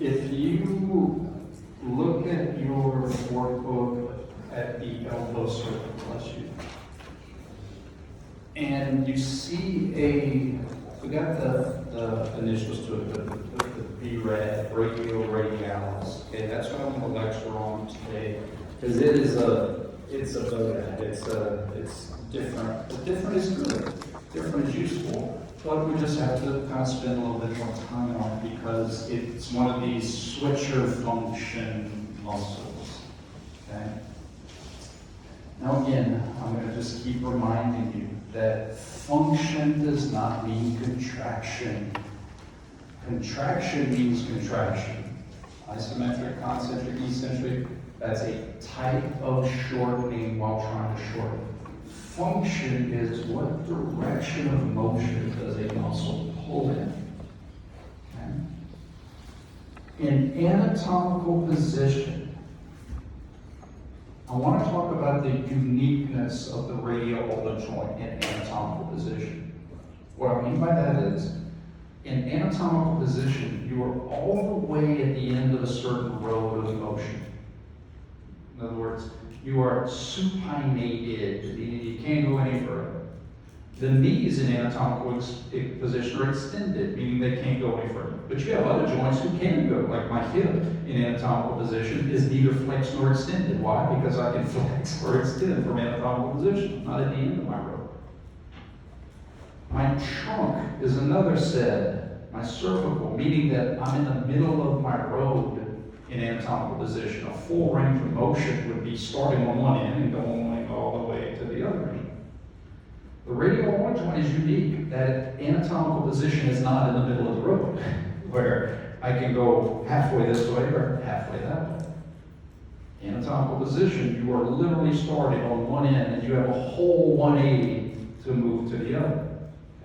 If you look at your workbook at the elbow circle, bless you, and you see we got the initials to it, the BRAD, radialis. Okay, that's what I'm going to lecture on today, because it's different. But different is good. Different is useful. But we just have to kind of spend a little bit more time on it because it's one of these switcher function muscles. Okay. Now again, I'm going to just keep reminding you that function does not mean contraction. Contraction means contraction. Isometric, concentric, eccentric, that's a type of shortening while trying to shorten. Function is what direction of motion does a muscle pull in. Okay? In anatomical position, I want to talk about the uniqueness of the radial-ulnar joint in anatomical position. What I mean by that is, in anatomical position, you are all the way at the end of a certain road of motion. In other words, you are supinated, meaning you can't go any further. The knees in anatomical position are extended, meaning they can't go any further. But you have other joints who can go, like my hip in anatomical position is neither flexed nor extended. Why? Because I can flex or extend from anatomical position, not at the end of my rope. My trunk is another set, my cervical, meaning that I'm in the middle of my road in anatomical position. A full range of motion would be starting on one end and going all the way to the other end. The radial-ulnar joint is unique that anatomical position is not in the middle of the road, where I can go halfway this way or halfway that way. Anatomical position, you are literally starting on one end and you have a whole 180 to move to the other.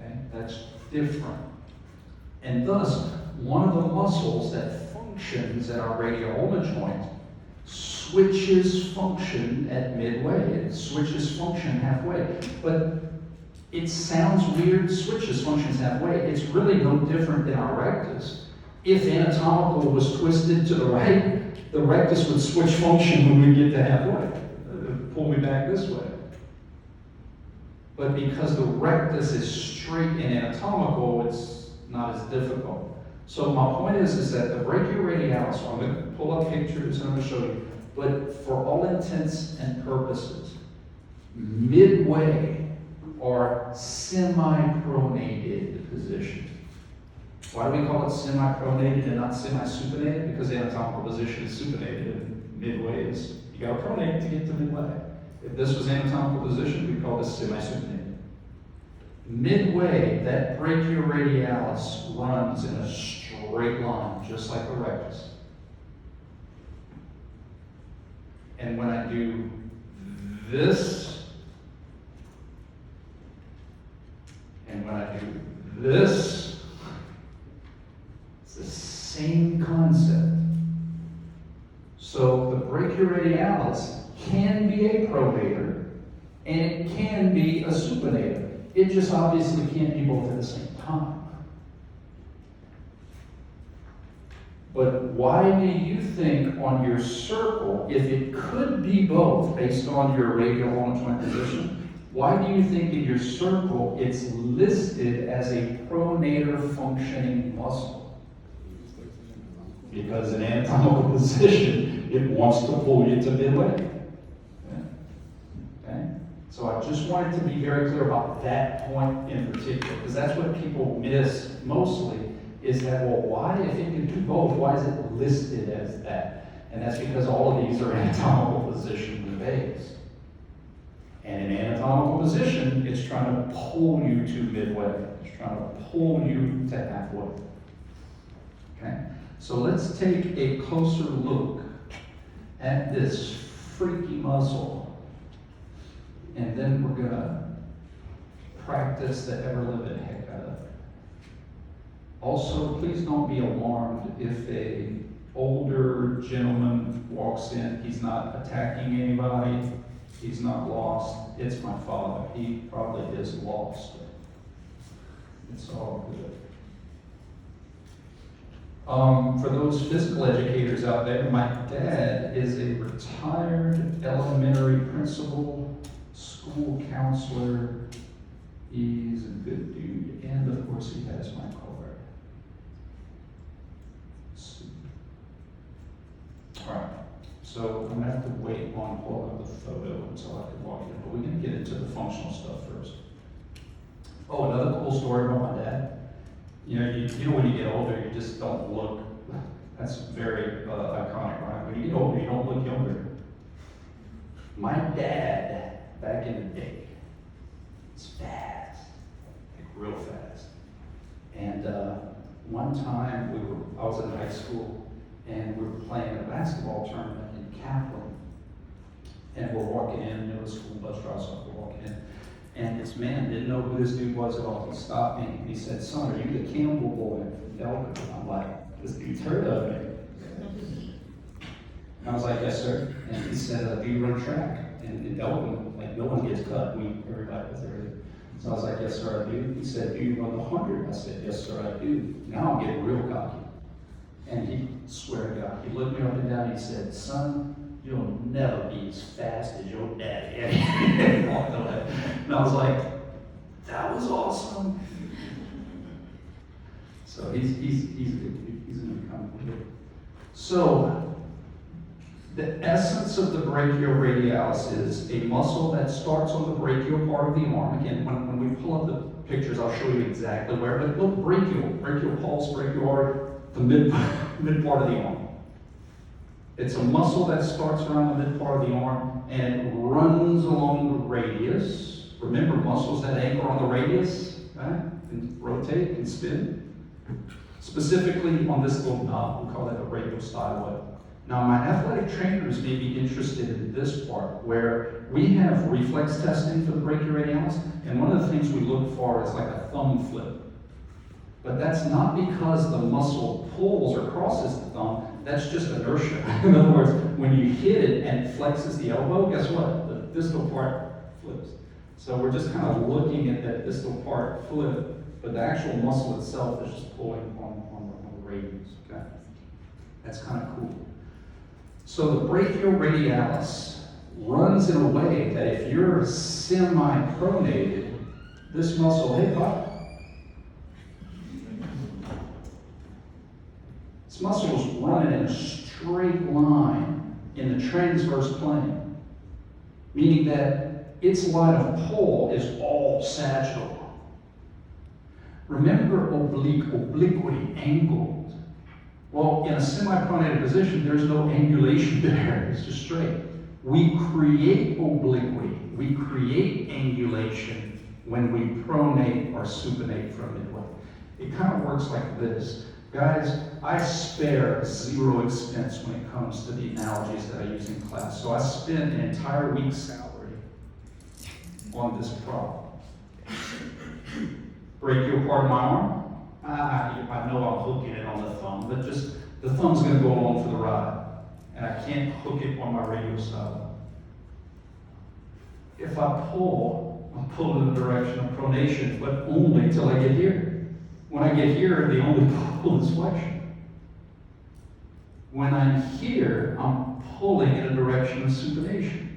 Okay? That's different. And thus, one of the muscles that functions at our radial-ulnar joint switches function at midway. It switches function halfway. But it sounds weird, switches functions halfway. It's really no different than our rectus. If anatomical was twisted to the right, the rectus would switch function when we get to halfway. Pull me back this way. But because the rectus is straight and anatomical, it's not as difficult. So my point is that the brachioradialis, so I'm going to pull up pictures and I'm going to show you, but for all intents and purposes, midway or semi-pronated position. Why do we call it semi-pronated and not semi-supinated? Because the anatomical position is supinated and midway is, you got to pronate to get to midway. If this was anatomical position, we call this semi-supinated. Midway, that brachioradialis runs in a straight line, just like the rectus. And when I do this, and when I do this, it's the same concept. So the brachioradialis can be a pronator, and it can be a supinator. It just obviously can't be both at the same time. But why do you think on your circle, if it could be both based on your radial-ulnar joint position, why do you think in your circle it's listed as a pronator functioning muscle? Because in anatomical position, it wants to pull you to midway. Okay? So I just wanted to be very clear about that point in particular, because that's what people miss mostly, is that, well, why, if it can do both, why is it listed as that? And that's because all of these are anatomical position based. And in anatomical position, it's trying to pull you to midway. It's trying to pull you to halfway. Okay? So let's take a closer look at this freaky muscle. And then we're going to practice the ever-living heck out of it. Also, please don't be alarmed if an older gentleman walks in. He's not attacking anybody. He's not lost. It's my father. He probably is lost. It's all good. For those physical educators out there, my dad is a retired elementary principal, school counselor. He's a good dude, and of course he has my card. Alright, so I'm gonna have to wait on all of the photo until I can walk in, but we're gonna get into the functional stuff first. Oh, another cool story about my dad. You know when you get older, you just don't look, that's very iconic, right? When you get older, you don't look younger. My dad, back in the day, was fast, like real fast. And one time I was in high school, and we were playing a basketball tournament in Kaplan. And we're walking in, the school bus drives up, we're walking in. And this man didn't know who this dude was at all. He stopped me and he said, "Son, are you the Campbell boy from Delta?" I'm like, "This dude's heard of me." And I was like, "Yes, sir." And he said, "Do you run track?" And in Delta, like, no one gets cut. Everybody does everything. So I was like, "Yes, sir, I do." He said, "Do you run the 100?" I said, "Yes, sir, I do." Now I'm getting real cocky. And he, swear to God, he looked me up and down and he said, "Son, you'll never be as fast as your daddy." And walked away. And I was like, "That was awesome." So he's gonna come here. So the essence of the brachioradialis is a muscle that starts on the brachial part of the arm. Again, when we pull up the pictures, I'll show you exactly where. But look, brachial pulse, brachial artery, the mid part of the arm. It's a muscle that starts around the mid part of the arm and runs along the radius. Remember, muscles that anchor on the radius, right? And rotate and spin. Specifically on this little knob, we call that the radial styloid. Now, my athletic trainers may be interested in this part, where we have reflex testing for the brachioradialis, and one of the things we look for is like a thumb flip. But that's not because the muscle pulls or crosses the thumb, that's just inertia. In other words, when you hit it and it flexes the elbow, guess what? The distal part flips. So we're just kind of looking at that distal part flip, but the actual muscle itself is just pulling on the radius, okay? That's kind of cool. So the brachioradialis runs in a way that if you're semi-pronated, this muscle, hey, pop. This muscle is running in a straight line in the transverse plane, meaning that its line of pull is all sagittal. Remember obliquity, angled. Well, in a semi-pronated position, there's no angulation there. It's just straight. We create obliquity. We create angulation when we pronate or supinate from midway. It kind of works like this. Guys, I spare zero expense when it comes to the analogies that I use in class. So I spend an entire week's salary on this problem. Brachial part of my arm. I know I'm hooking it on the thumb, but just the thumb's going to go along for the ride, and I can't hook it on my radial style. If I pull, I'm pulling in the direction of pronation, but only until I get here. When I get here, the only pull is flexion. When I'm here, I'm pulling in a direction of supination.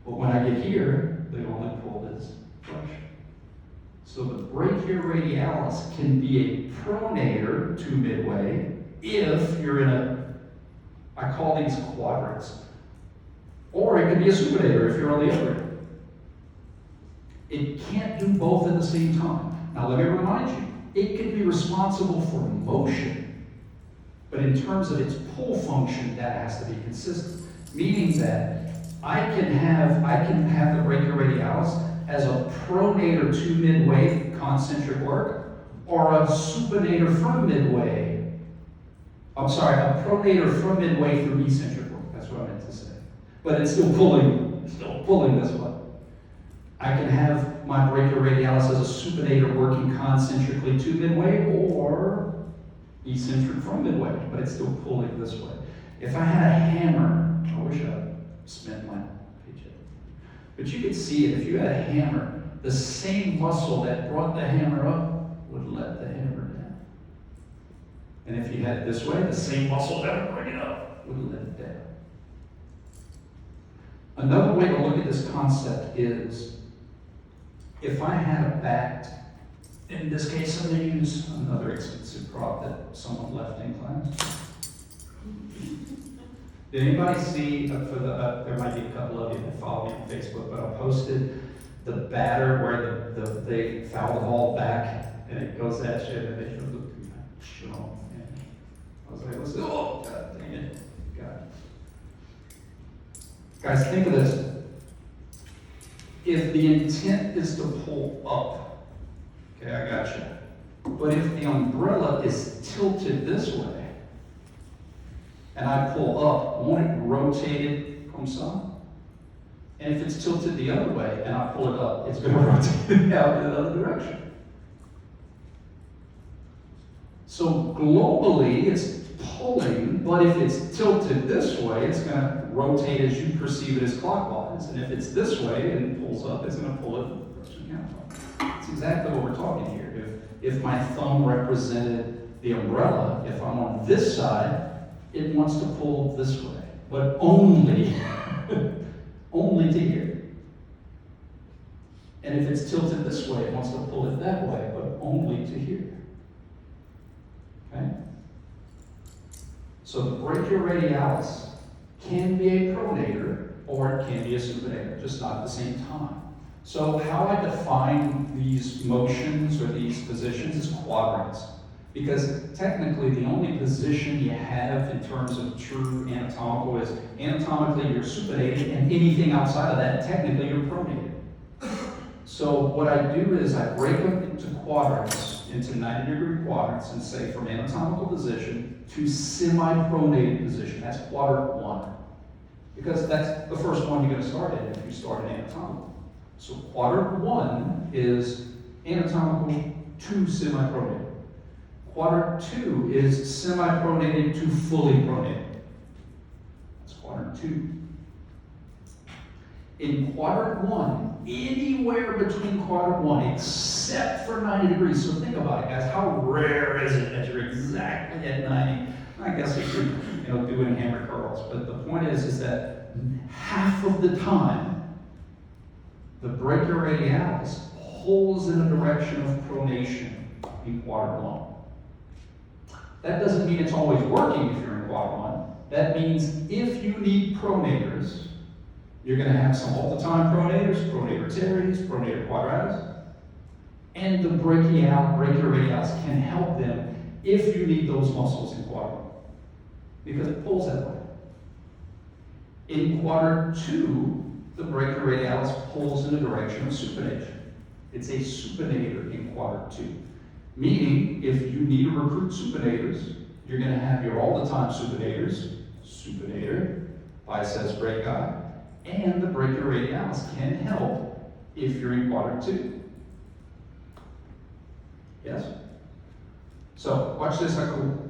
But when I get here, the only pull is flexion. So the brachioradialis can be a pronator to midway if you're in I call these quadrants. Or it can be a supinator if you're on the other end. It can't do both at the same time. Now let me remind you, it can be responsible for motion, but in terms of its pull function, that has to be consistent. Meaning that I can have the brachioradialis as a pronator to midway, concentric work, or a supinator from midway. I'm sorry, a pronator from midway through eccentric work. That's what I meant to say. But it's still pulling this way. I can have my brachioradialis as a supinator working concentrically to midway, or eccentric from midway, but it's still pulling this way. If I had a hammer, I wish I spent my paycheck. But you could see it. If you had a hammer, the same muscle that brought the hammer up would let the hammer down. And if you had it this way, the same muscle that would bring it up would let it down. Another way to look at this concept is, if I had a bat, in this case I'm going to use another expensive prop that someone left in class. Did anybody see, there might be a couple of you that follow me on Facebook, but I posted the batter where they foul the ball back and it goes at you and they should look at that shit on. I was like, oh, God dang it. God. Guys, think of this. If the intent is to pull up, okay, I got you. But if the umbrella is tilted this way, and I pull up, won't it rotate it from some? And if it's tilted the other way, and I pull it up, it's going to rotate it out in the other direction. So globally, it's pulling, but if it's tilted this way, it's going to rotate as you perceive it as clockwise. And if it's this way and pulls up, it's going to pull it in the direction counterclockwise. It's exactly what we're talking here. If my thumb represented the umbrella, if I'm on this side, it wants to pull this way, but only, only to here. And if it's tilted this way, it wants to pull it that way, but only to here. Okay? So the brachioradialis can be a pronator or it can be a supinator, just not at the same time. So how I define these motions or these positions is quadrants. Because technically the only position you have in terms of true anatomical is anatomically you're supinated, and anything outside of that, technically you're pronated. So what I do is I break them into quadrants, into 90-degree quadrants, and say from anatomical position to semi-pronated position. That's quadrant 1. Because that's the first one you're going to start in if you start in anatomical. So quadrant 1 is anatomical to semi-pronated. Quadrant 2 is semi-pronated to fully pronated. That's quadrant 2. In quadrant 1, anywhere between quadrant 1, except for 90 degrees. So think about it, guys. How rare is it that you're exactly at 90? I guess you could, do it in hammer curls. But the point is that half of the time, the brachioradialis pulls in a direction of pronation in quadrant 1. That doesn't mean it's always working if you're in quadrant 1. That means if you need pronators, you're going to have some all-the-time pronators, pronator teres, pronator quadratus, and the brachioradialis can help them if you need those muscles in quadrant 1, because it pulls that way. In quadrant 2, the brachioradialis pulls in the direction of supination. It's a supinator in quadrant 2. Meaning, if you need to recruit supinators, you're going to have your all-the-time supinators, supinator, biceps brachii, and the brachioradialis can help if you're in quadrant 2. Yes? So, watch this, how cool.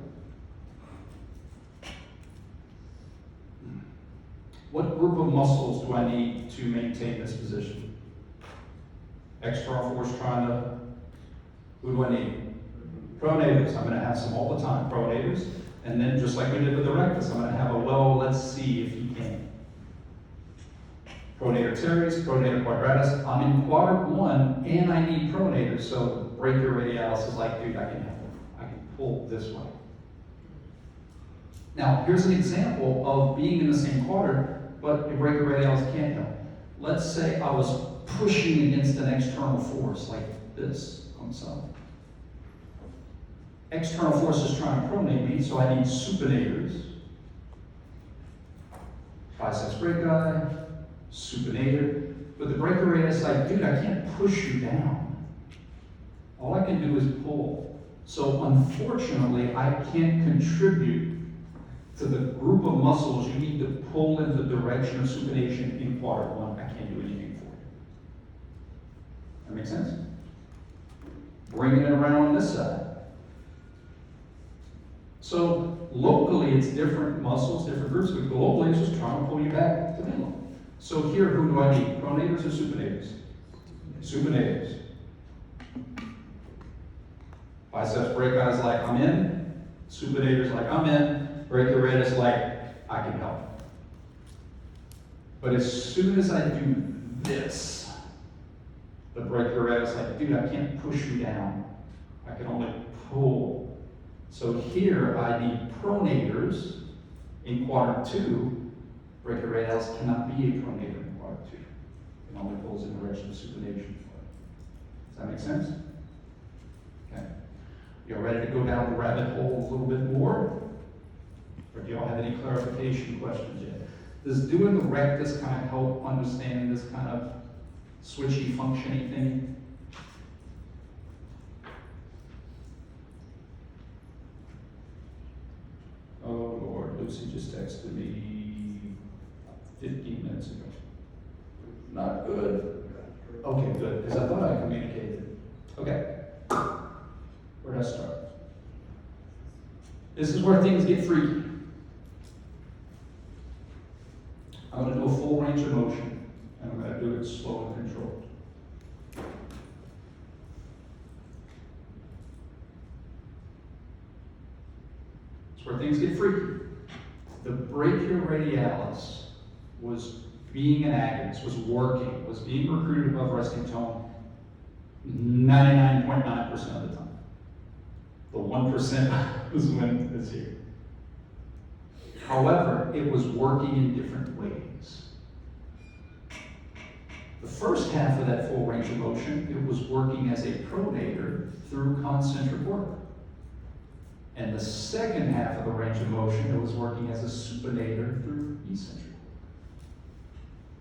What group of muscles do I need to maintain this position? External force trying to, who do I need? Pronators. I'm going to have some all the time pronators. And then just like we did with the rectus, I'm going to have a, well, let's see if you can. Pronator teres, pronator quadratus. I'm in quadrant 1 and I need pronators. So brachioradialis is like, dude, I can pull this way. Now, here's an example of being in the same quadrant, but the brachioradialis can't help. Let's say I was pushing against an external force like this on the side. External force is trying to pronate me, so I need supinators. Biceps brachii, supinator. But the brachioradialis is like, dude, I can't push you down. All I can do is pull. So unfortunately, I can't contribute to the group of muscles you need to pull in the direction of supination in quadrant 1. I can't do anything for you. That makes sense? Bringing it around on this side. So locally, it's different muscles, different groups, but globally, it's just trying to pull you back to middle. So here, who do I need? Pronators or supinators? Supinators. Biceps brachii is like, I'm in. Supinator's like, I'm in. Brachioradius like, I can help. But as soon as I do this, the brachioradius like, dude, I can't push you down. I can only pull. So here I need pronators in quadrant 2. Brachioradialis cannot be a pronator in quadrant 2. It only pulls in the direction of supination. Does that make sense? Okay. Y'all ready to go down the rabbit hole a little bit more? Or do y'all have any clarification questions yet? Does doing the rectus kind of help understanding this kind of switchy, functiony thing? Oh Lord, Lucy just texted me 15 minutes ago. Not good. Okay, good, because I thought I communicated. Okay. Where did I start? This is where things get freaky. I'm going to do a full range of motion, and I'm going to do it slow and controlled. It's where things get freaky. The brachioradialis was being an agonist, was working, was being recruited above resting tone 99.9% of the time. The 1% was when it's here. However, it was working in different ways. The first half of that full range of motion, it was working as a pronator through concentric work. And the second half of the range of motion, it was working as a supinator through eccentric work.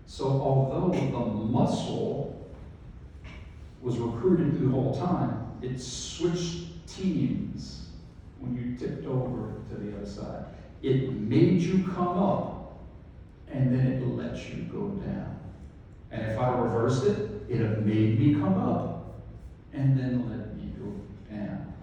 So although the muscle was recruited through the whole time, it switched teams when you tipped over to the other side. It made you come up, and then it let you go down. And if I reversed it, it would have made me come up, and then let me go down.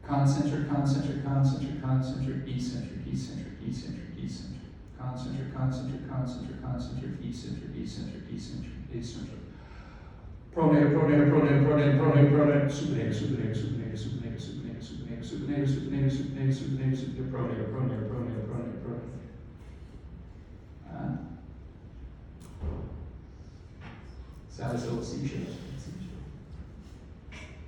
Concentric, concentric, concentric, concentric, eccentric, eccentric, eccentric, eccentric. Concentric, concentric, concentric, concentric, eccentric, eccentric, eccentric, eccentric. Pronator, pronator, pronator, pronator, pronator, pronator, supinator, supinator, supinator, supinator, supinator, supinator, supinator, supinator, supinator, supinator, supinator, pronator, pronator, pronator, pronator, pronator. Salicylation.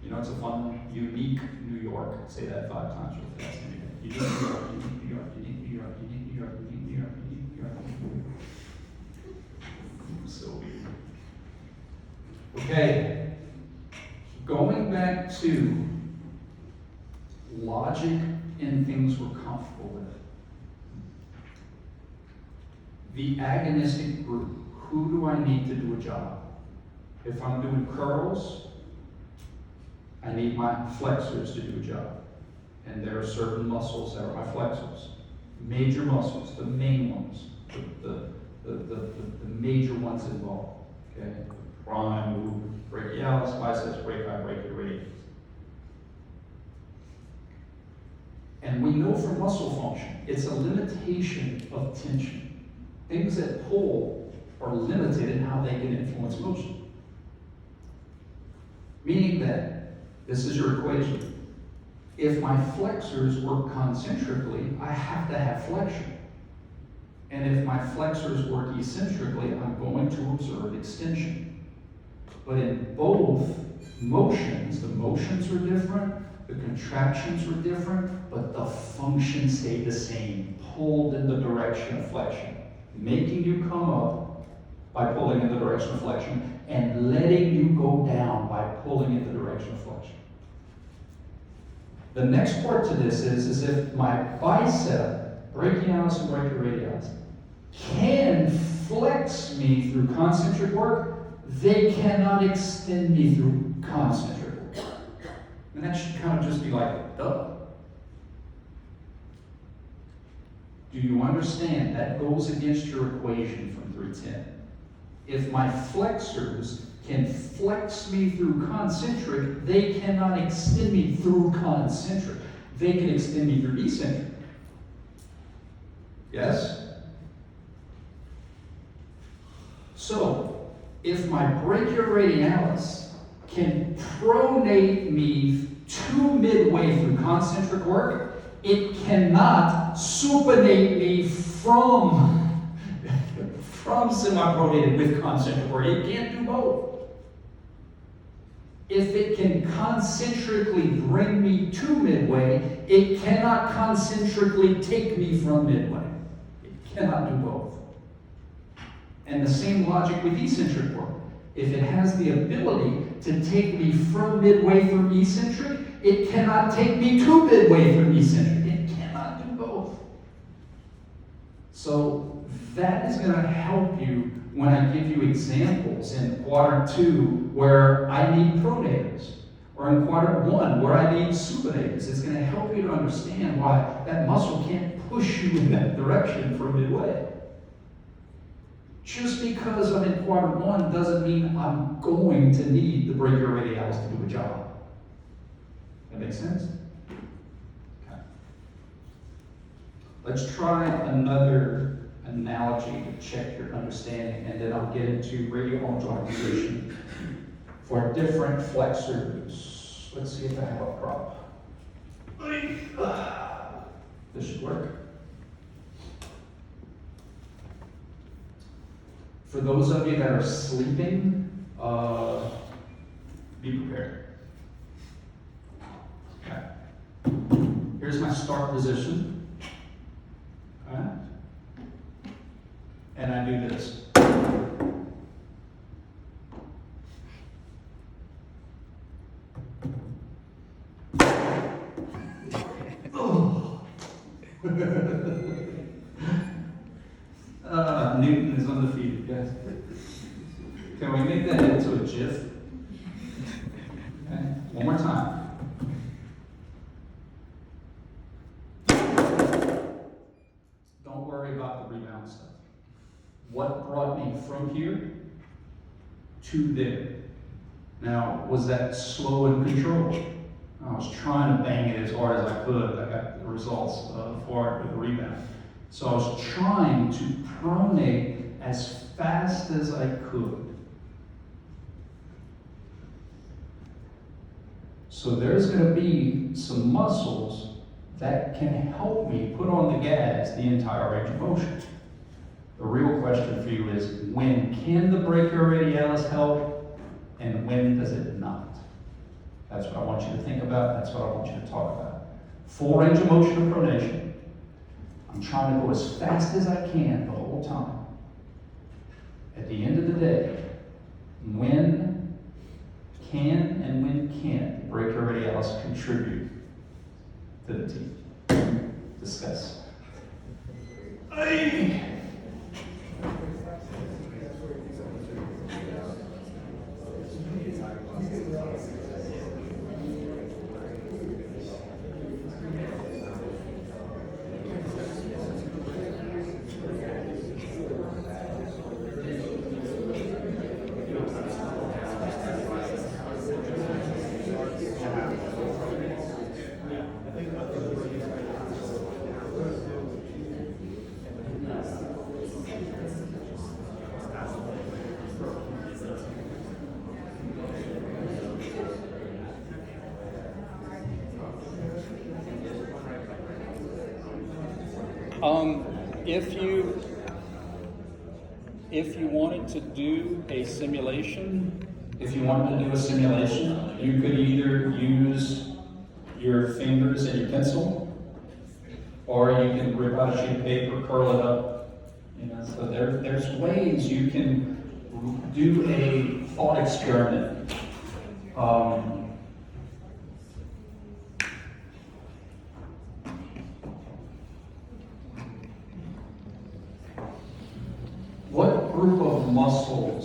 You know, it's a fun, unique New York. Say that 5 times real fast. Unique New York, unique New York, unique New York, unique New York, unique New York, unique New York, unique New York. So weird. Okay. Going back to logic and things we're comfortable with. The agonistic group. Who do I need to do a job? If I'm doing curls, I need my flexors to do a job. And there are certain muscles that are my flexors. Major muscles, the main ones, the major ones involved. Okay? Prime, brachialis, biceps, brachii, brachioradius. And we know from muscle function, it's a limitation of tension. Things that pull are limited in how they can influence motion. Meaning that, this is your equation. If my flexors work concentrically, I have to have flexion. And if my flexors work eccentrically, I'm going to observe extension. But in both motions, the motions are different, the contractions were different, but the function stayed the same, pulled in the direction of flexion, making you come up by pulling in the direction of flexion, and letting you go down by pulling in the direction of flexion. The next part to this is if my bicep, brachialis and brachioradialis, can flex me through concentric work, they cannot extend me through concentric work. And that should kind of just be like, duh. Do you understand? That goes against your equation from 310. If my flexors can flex me through concentric, they cannot extend me through concentric. They can extend me through eccentric. Yes? So, if my brachioradialis can pronate me to midway through concentric work. It cannot supinate me from semi-pronated with concentric work. It can't do both. If it can concentrically bring me to midway, it cannot concentrically take me from midway. It cannot do both. And the same logic with eccentric work. If it has the ability to take me from midway through eccentric, it cannot take me to midway through eccentric. It cannot do both. So that is going to help you when I give you examples in quadrant 2 where I need pronators, or in quadrant 1 where I need supinators. It's going to help you to understand why that muscle can't push you in that direction from midway. Just because I'm in quadrant 1 doesn't mean I'm going to need the brachioradialis to do a job. That makes sense? Okay. Let's try another analogy to check your understanding, and then I'll get into radial-ulnar joint position for different flexors. Let's see if I have a prop. This should work. For those of you that are sleeping, be prepared. Okay. Here's my start position. Okay. And I do this. Newton is undefeated, guys. Can we make that into a GIF? Okay. One more time. Don't worry about the rebound stuff. What brought me from here to there? Now, was that slow and controlled? I was trying to bang it as hard as I could. I got the results for it with the rebound. So I was trying to pronate as fast as I could. So there's going to be some muscles that can help me put on the gas the entire range of motion. The real question for you is, when can the brachioradialis help and when does it not? That's what I want you to think about. That's what I want you to talk about. Full range of motion of pronation. I'm trying to go as fast as I can the whole time. At the end of the day, when can and when can't the brachioradialis contribute to the teeth? Discuss. Aye. If you wanted to do a simulation, you could either use your fingers and your pencil, or you can rip out a sheet of paper, curl it up. So there's ways you can do a thought experiment. What group of muscle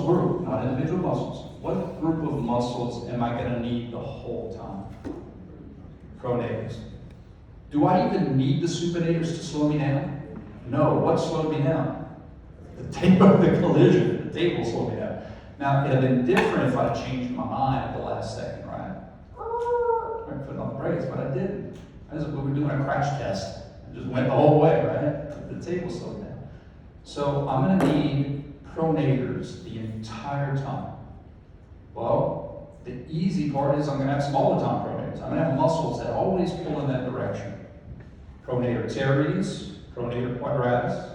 group, not individual muscles, what group of muscles am I going to need the whole time? Pronators. Do I even need the supinators to slow me down? No. What slowed me down? The tape of the collision. The tape will slow me down. Now, it would have been different if I changed my mind at the last second, right? I put on the brakes, but I didn't. We were doing a crash test. I just went the whole way, right? The tape will slow me down. So I'm going to need pronators the entire time. Well, The easy part is I'm going to have some all-the-time pronators. I'm going to have muscles that always pull in that direction. Pronator teres, pronator quadratus.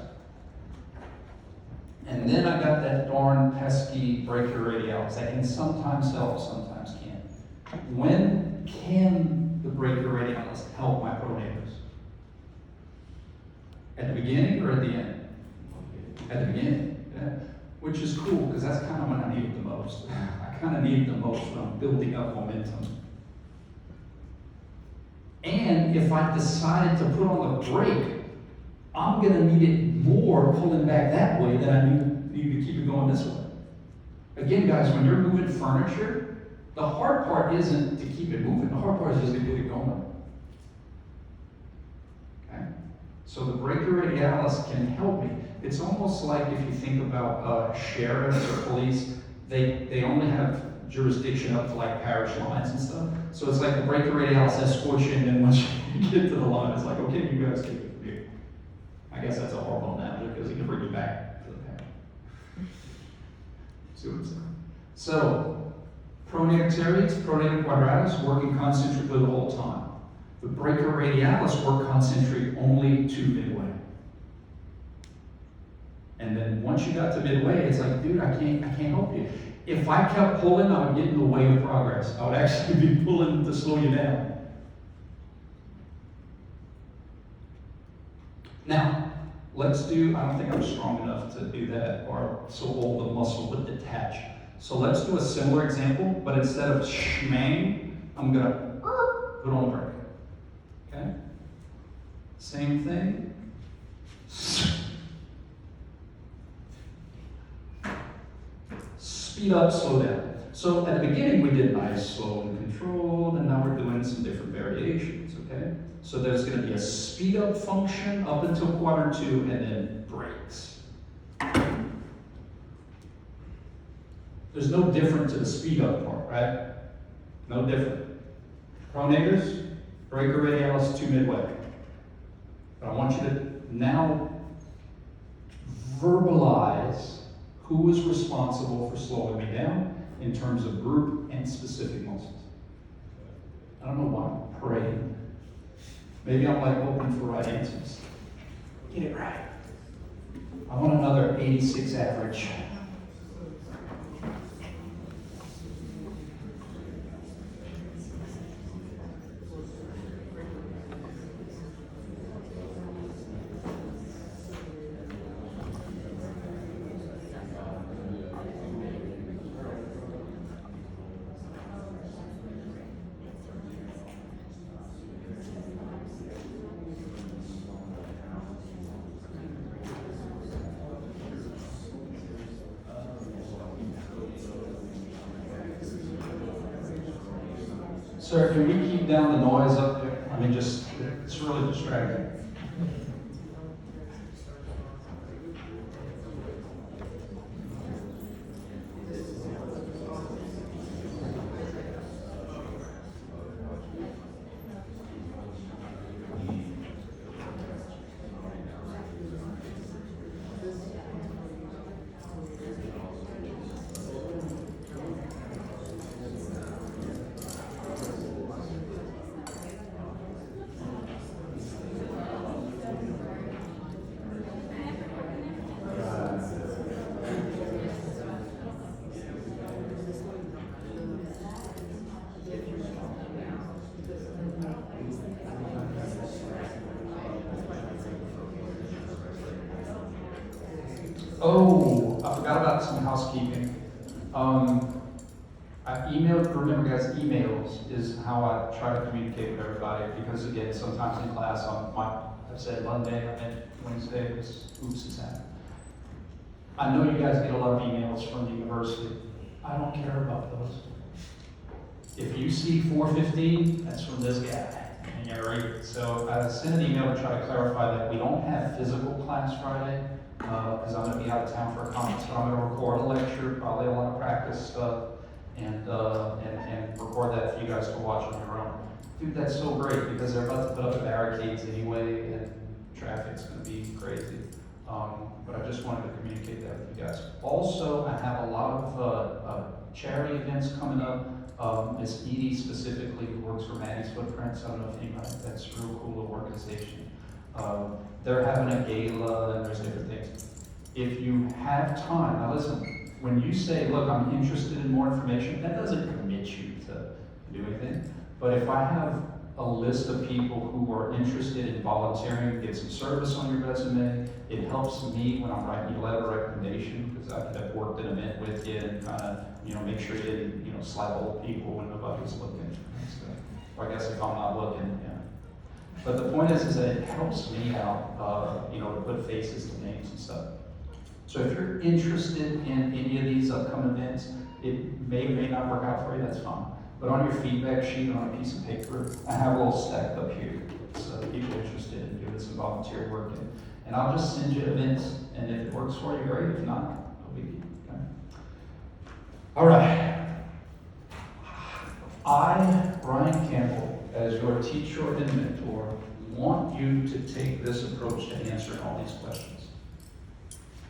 And then I got that darn pesky brachioradialis that can sometimes help, sometimes can't. When can the brachioradialis help my pronators? At the beginning or at the end? At the beginning, yeah. Which is cool because that's kind of when I need it the most. I kind of need it the most when I'm building up momentum. And if I decided to put on the brake, I'm going to need it more pulling back that way than I need to keep it going this way. Again, guys, when you're moving furniture, the hard part isn't to keep it moving. The hard part is just to get it going. Okay? So the brachioradialis can help me. It's almost like if you think about sheriffs or police, they only have jurisdiction up to like parish lines and stuff. So it's like the brachioradialis escorts you, and then once you get to the line, it's like, okay, you guys take it from here. I guess that's a horrible analogy because it can bring you back to the parish. See what I'm saying? So, pronator teres, pronator quadratus working concentrically the whole time. The brachioradialis work concentric only to midway. And then once you got to midway, it's like, dude, I can't help you. If I kept pulling, I would get in the way of progress. I would actually be pulling to slow you down. Now, let's do, I don't think I'm strong enough to do that, or so old the muscle would detach. So let's do a similar example, but instead of schmang, I'm going to put on the brake. Okay? Same thing. Speed up, slow down. So at the beginning we did nice, slow, and controlled, and now we're doing some different variations, okay? So there's going to be a speed up function up until quadrant 2, and then brakes. There's no different to the speed up part, right? No different. Pronators, brachioradialis to midway. But I want you to now verbalize who is responsible for slowing me down in terms of group and specific muscles. I don't know why I'm praying. Maybe I'm like hoping for right answers. Get it right. I want another 86 average. Sir, can we keep down the noise up there? I mean, just, it's really distracting. Oh, I forgot about some housekeeping. I emailed, remember guys, emails is how I try to communicate with everybody, because again, sometimes in class I've said Monday, I meant Wednesday, oops, it's happened. I know you guys get a lot of emails from the university. I don't care about those. If you see 415, that's from this guy, and you read it. So I sent an email to try to clarify that we don't have physical class Friday, because I'm going to be out of town for a conference, but I'm going to record a lecture, probably a lot of practice stuff, and record that for you guys to watch on your own. Dude, that's so great, because they're about to put up the barricades anyway, and traffic's going to be crazy. But I just wanted to communicate that with you guys. Also, I have a lot of charity events coming up. Miss Edie specifically, who works for Maddie's Footprints, I don't know if anybody, that's a real cool little organization. They're having a gala and there's different things. If you have time, now listen, when you say, look, I'm interested in more information, that doesn't commit you to do anything. But if I have a list of people who are interested in volunteering, get some service on your resume, it helps me when I'm writing you a letter of recommendation, because I've worked in a mint with you and kind of, make sure you didn't, slap old people when nobody's looking. So, I guess if I'm not looking, yeah. But the point is that it helps me out, to put faces to names and stuff. So if you're interested in any of these upcoming events, it may or may not work out for you, that's fine. But on your feedback sheet on a piece of paper, I have a little stack up here. So people interested in doing some volunteer work. And I'll just send you events, and if it works for you, great. If not, no biggie. Okay? All right. I, Ryan Campbell, as your teacher and mentor, want you to take this approach to answering all these questions.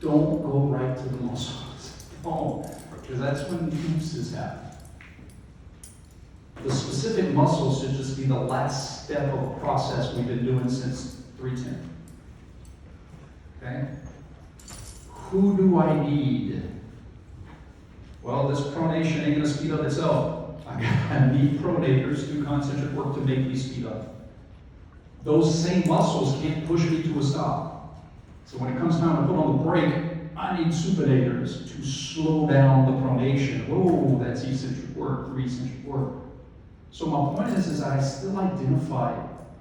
Don't go right to the muscles. Don't, because that's when looses happen. The specific muscles should just be the last step of a process we've been doing since 310. Okay? Who do I need? Well, this pronation ain't going to speed up itself. I need pronators to do concentric work to make me speed up. Those same muscles can't push me to a stop. So when it comes time to put on the brake, I need supinators to slow down the pronation. Whoa, that's eccentric work, eccentric work. So my point is I still identify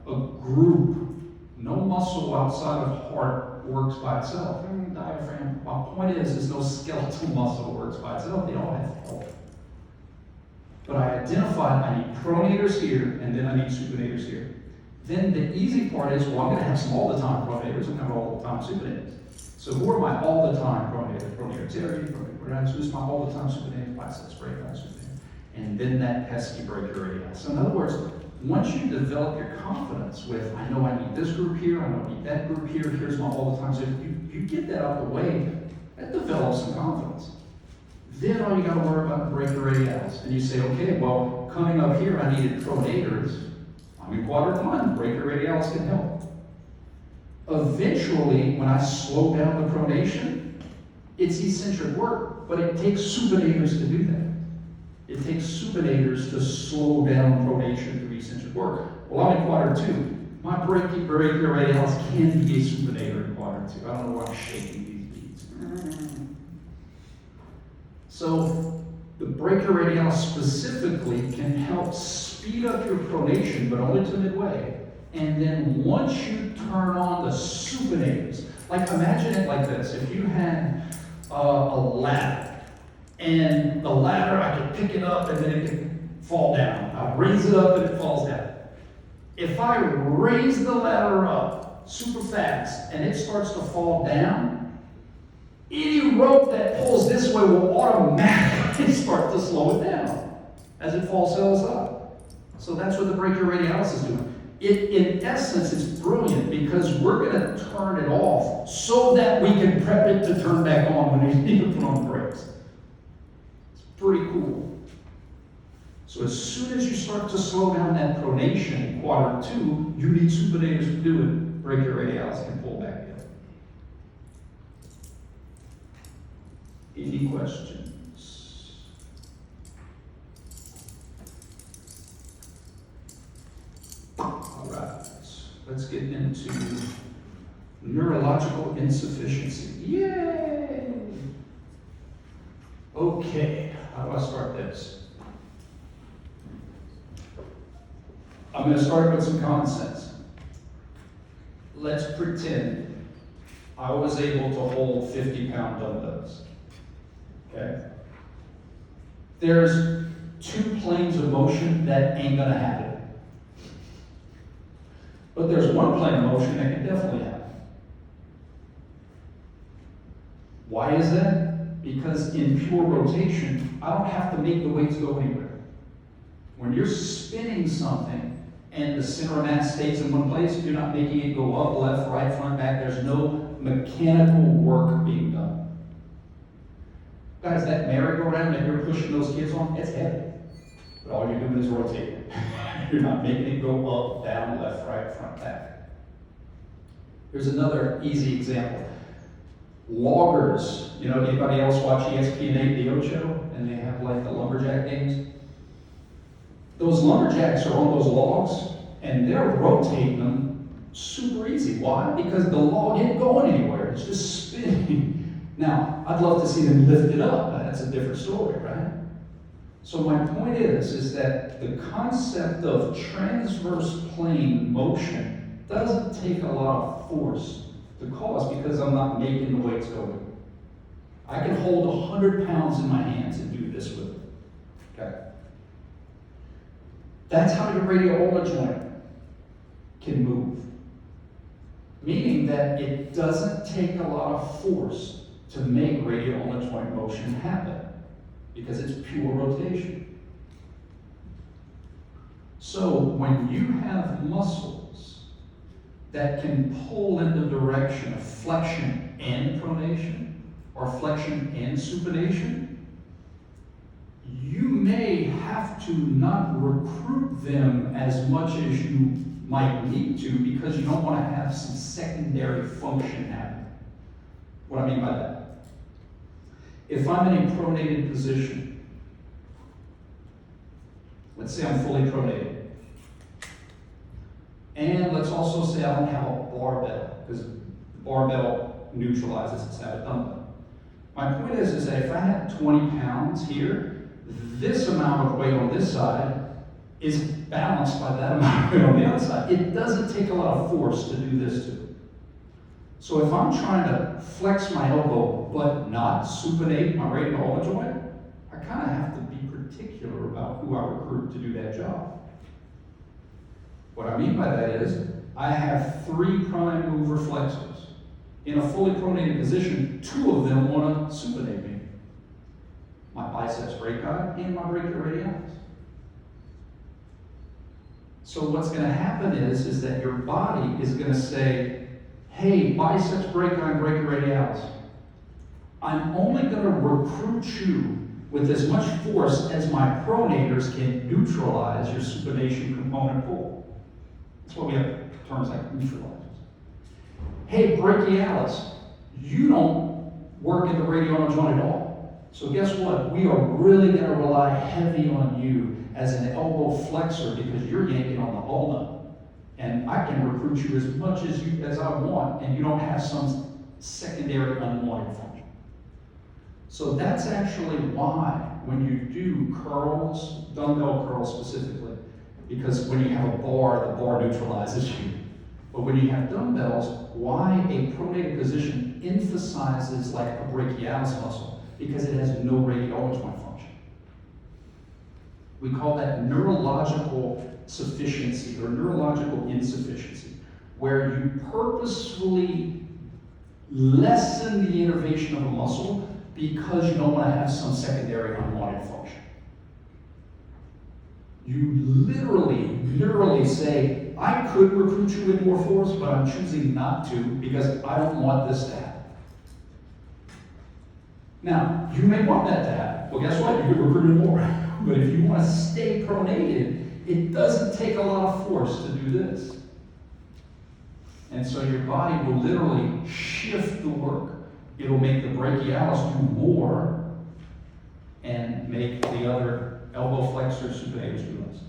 a group. No muscle outside of heart works by itself. Diaphragm. My point is no skeletal muscle works by itself. They all have help. But I identified I need pronators here, and then I need supinators here. Then the easy part is, well, I'm going to have some all-the-time pronators. I'm going to have all-the-time supinators. So who are my all-the-time pronators? Pronator Terry, pronator, who's my all-the-time supinators? Biceps break, supinator. And then that pesky breaker radial. So in other words, once you develop your confidence with, I know I need this group here, I know I need that group here, here's my all-the-time, so you get that out of the way, that develops some confidence. Then all you got to worry about the breaker radials. And you say, okay, well, coming up here, I needed pronators. I'm in quadrant 1, breaker radials can help. Eventually, when I slow down the pronation, it's eccentric work, but it takes supinators to do that. It takes supinators to slow down pronation through eccentric work. Well, I'm in quadrant 2. My breaker radials can be a supinator in quadrant 2. I don't know why I'm shaking these beads. So the breaker radial specifically can help speed up your pronation, but only to midway. And then once you turn on the supinators, like imagine it like this. If you had a ladder, and the ladder, I could pick it up and then it could fall down. I raise it up and it falls down. If I raise the ladder up super fast and it starts to fall down, any rope that pulls this way will automatically start to slow it down as it falls to the other side. So that's what the breaker radialis is doing. In essence, it's brilliant because we're going to turn it off so that we can prep it to turn back on when we need to put on the brakes. It's pretty cool. So as soon as you start to slow down that pronation in quadrant 2, you need supinators to do it. Breaker radialis can pull back in. Any questions? All right, let's get into neurological insufficiency. Yay! Okay, how do I start this? I'm going to start with some common sense. Let's pretend I was able to hold 50-pound dumbbells. Okay? There's 2 planes of motion that ain't going to happen. But there's 1 plane of motion that can definitely happen. Why is that? Because in pure rotation, I don't have to make the weights go anywhere. When you're spinning something and the center of mass stays in one place, you're not making it go up, left, right, front, back. There's no mechanical work being done. Guys, that merry-go-round that you're pushing those kids on, it's heavy. But all you're doing is rotating it. You're not making it go up, down, left, right, front, back. Here's another easy example. Loggers. You know, anybody else watch ESPN8, the Ocho? And they have like the lumberjack games? Those lumberjacks are on those logs, and they're rotating them super easy. Why? Because the log ain't going anywhere. It's just spinning. Now, I'd love to see them lift it up. That's a different story, right? So my point is that the concept of transverse plane motion doesn't take a lot of force to cause because I'm not making the weights go. I can hold 100 pounds in my hands and do this with it. Okay? That's how your radial-ulnar joint can move. Meaning that it doesn't take a lot of force to make radial-ulnar joint motion happen because it's pure rotation. So when you have muscles that can pull in the direction of flexion and pronation, or flexion and supination, you may have to not recruit them as much as you might need to because you don't want to have some secondary function happen. What I mean by that? If I'm in a pronated position, let's say I'm fully pronated, and let's also say I don't have a barbell, because the barbell neutralizes its have a dumbbell. My point is that if I have 20 pounds here, this amount of weight on this side is balanced by that amount of weight on the other side. It doesn't take a lot of force to do this to it. So if I'm trying to flex my elbow but not supinate my radial-ulnar joint, I kind of have to be particular about who I recruit to do that job. What I mean by that is, I have 3 prime mover flexors. In a fully pronated position, 2 of them want to supinate me. My biceps brachii and my brachioradialis. So what's going to happen is that your body is going to say, hey, biceps brachii and brachioradialis, I'm only going to recruit you with as much force as my pronators can neutralize your supination component pull. That's why we have terms like neutralizers. Hey, brachialis, you don't work in the radial-ulnar joint at all. So guess what? We are really going to rely heavy on you as an elbow flexor because you're yanking on the ulna. And I can recruit you as much as I want, and you don't have some secondary unwanted function. So that's actually why when you do curls, dumbbell curls specifically, because when you have a bar, the bar neutralizes you. But when you have dumbbells, why a pronated position emphasizes like a brachialis muscle? Because it has no radial-ulnar joint function. We call that neurological sufficiency or neurological insufficiency, where you purposefully lessen the innervation of a muscle because you don't want to have some secondary unwanted function. You literally say, I could recruit you with more force, but I'm choosing not to because I don't want this to happen. Now, you may want that to happen. Well, guess what? You get recruited more. But if you want to stay pronated, it doesn't take a lot of force to do this. And so your body will literally shift the work. It'll make the brachialis do more and make the other elbow flexors, supinators do less.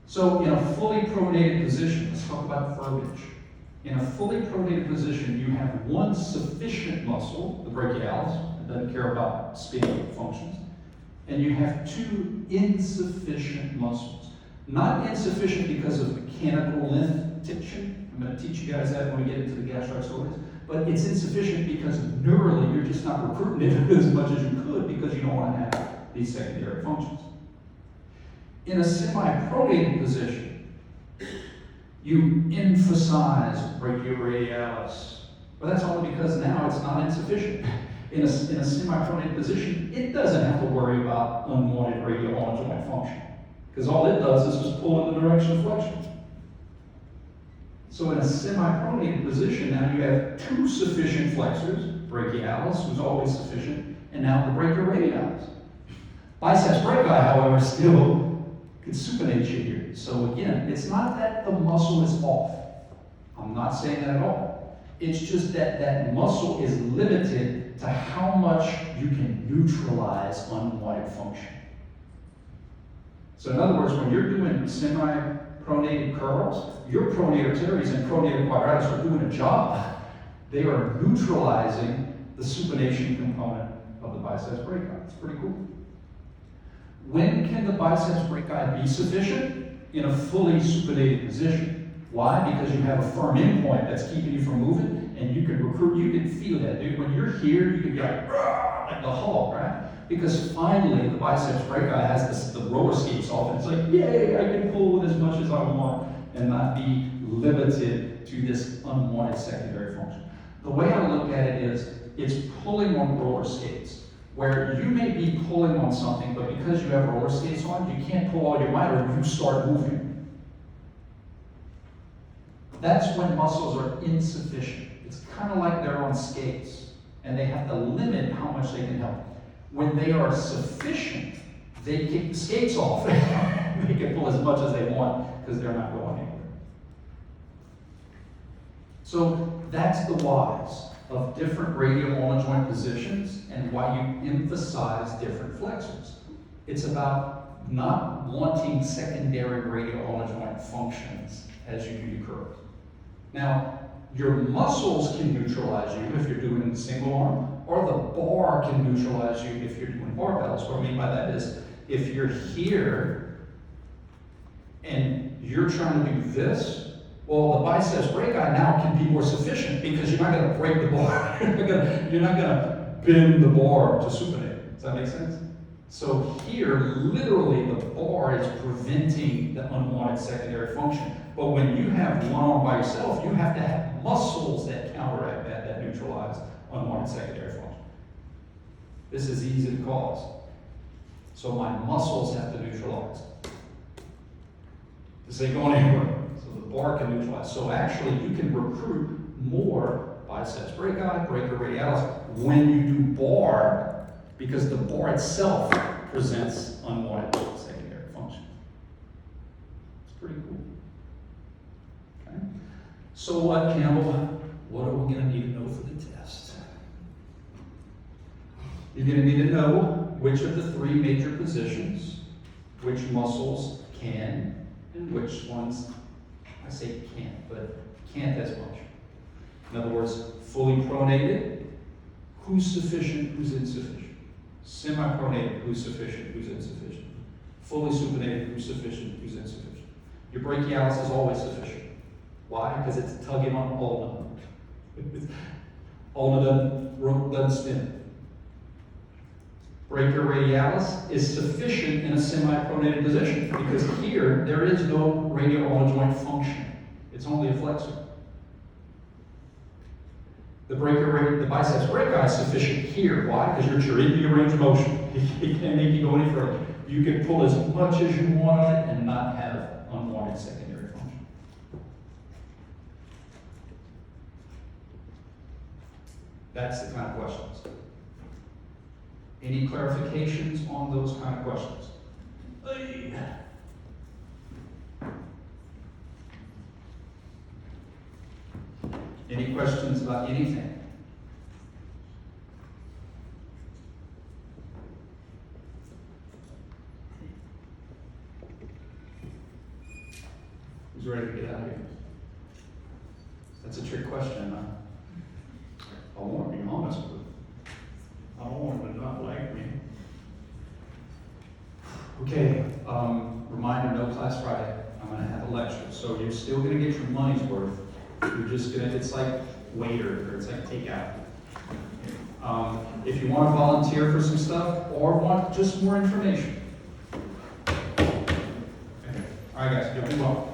So in a fully pronated position, let's talk about verbiage. In a fully pronated position, you have one sufficient muscle, the brachialis, that doesn't care about spinning functions, and you have 2 insufficient muscles. Not insufficient because of mechanical length tension. I'm going to teach you guys that when we get into the gastrostories. But it's insufficient because neurally you're just not recruiting it as much as you could because you don't want to have these secondary functions. In a semi-pronated position, you emphasize brachioradialis. But that's only because now it's not insufficient. In a semi-pronated position, it doesn't have to worry about unwanted radial-ulnar joint function. Because all it does is just pull in the direction of flexion. So in a semi-pronated position, now you have 2 sufficient flexors, brachialis, who's always sufficient, and now the brachioradialis. Biceps brachii, however, still can supinate you here. So again, it's not that the muscle is off. I'm not saying that at all. It's just that that muscle is limited to how much you can neutralize unwanted function. So in other words, when you're doing semi-pronated curls, your pronator teres and pronator quadratus are doing a job. They are neutralizing the supination component of the biceps brachii. It's pretty cool. When can the biceps brachii be sufficient? In a fully supinated position. Why? Because you have a firm endpoint that's keeping you from moving, and you can recruit, you can feel that, dude. When you're here, you can be like the Hulk, right? Because finally, the biceps brachii has the roller skates off, and it's like, yay, I can pull with as much as I want, and not be limited to this unwanted secondary function. The way I look at it is, it's pulling on roller skates, where you may be pulling on something, but because you have roller skates on, you can't pull all your might, or you start moving. That's when muscles are insufficient. It's kind of like they're on skates, and they have to limit how much they can help. When they are sufficient, they kick the skates off. They can pull as much as they want because they're not going anywhere. So that's the whys of different radial-ulnar joint positions and why you emphasize different flexors. It's about not wanting secondary radial-ulnar joint functions as you do your curls. Now, your muscles can neutralize you if you're doing single arm, or the bar can neutralize you if you're doing barbells. What I mean by that is, if you're here and you're trying to do this, well, the biceps brachii now can be more sufficient because you're not going to break the bar. You're not going to bend the bar to supinate. Does that make sense? So here, literally, the bar is preventing the unwanted secondary function. But when you have one arm by yourself, you have to have muscles that counteract that neutralize unwanted secondary function. This is easy to cause. So my muscles have to neutralize. This ain't going anywhere. So the bar can neutralize. So actually, you can recruit more biceps brachii, brachioradialis when you do bar, because the bar itself presents unwanted secondary function. It's pretty cool. Okay. So what, Campbell? What are we going to need to know for the test? You're going to need to know which of the three major positions, which muscles can, and which ones, I say can't, but can't as much. In other words, fully pronated, who's sufficient, who's insufficient. Semi-pronated, who's sufficient, who's insufficient. Fully supinated, who's sufficient, who's insufficient. Your brachialis is always sufficient. Why? Because it's tugging on ulna. Ulna doesn't spin. Brachioradialis is sufficient in a semi-pronated position because here there is no radial-ulnar joint function. It's only a flexor. The biceps brachii is sufficient here. Why? Because you're in your range of motion. It can't make you go any further. You can pull as much as you want on it and not have unwanted secondary function. That's the kind of questions. Any clarifications on those kind of questions? Any questions about anything? Who's ready to get out of here? That's a trick question, huh? I want to be honest with you. I don't want them to not like me. Okay, reminder, no class Friday. I'm going to have a lecture. So you're still going to get your money's worth. You're just going to, it's like waiter, or it's like takeout. If you want to volunteer for some stuff, or want just more information. Okay. All right, guys, you'll be well.